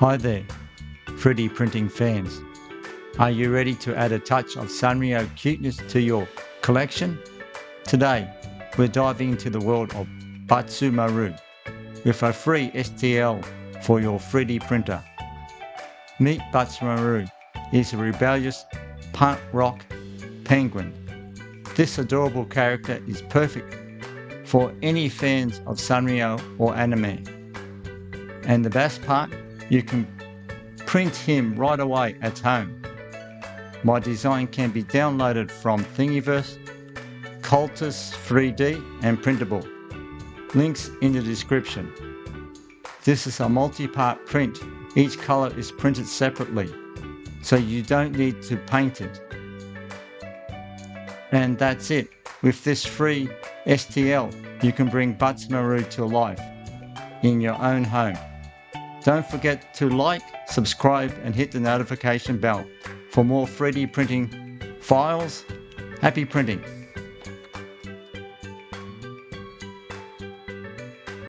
Hi there, 3D printing fans. Are you ready to add a touch of Sanrio cuteness to your collection? Today, we're diving into the world of Badtz-Maru with a free STL for your 3D printer. Meet Badtz-Maru. He's a rebellious punk rock penguin. This adorable character is perfect for any fans of Sanrio or anime. And the best part, you can print him right away at home. My design can be downloaded from Thingiverse, Cultus 3D and printable. Links in the description. This is a multi-part print. Each color is printed separately, so you don't need to paint it. And that's it. With this free STL, you can bring Badtz-Maru to life in your own home. Don't forget to like, subscribe and hit the notification bell for more 3D printing files. Happy printing!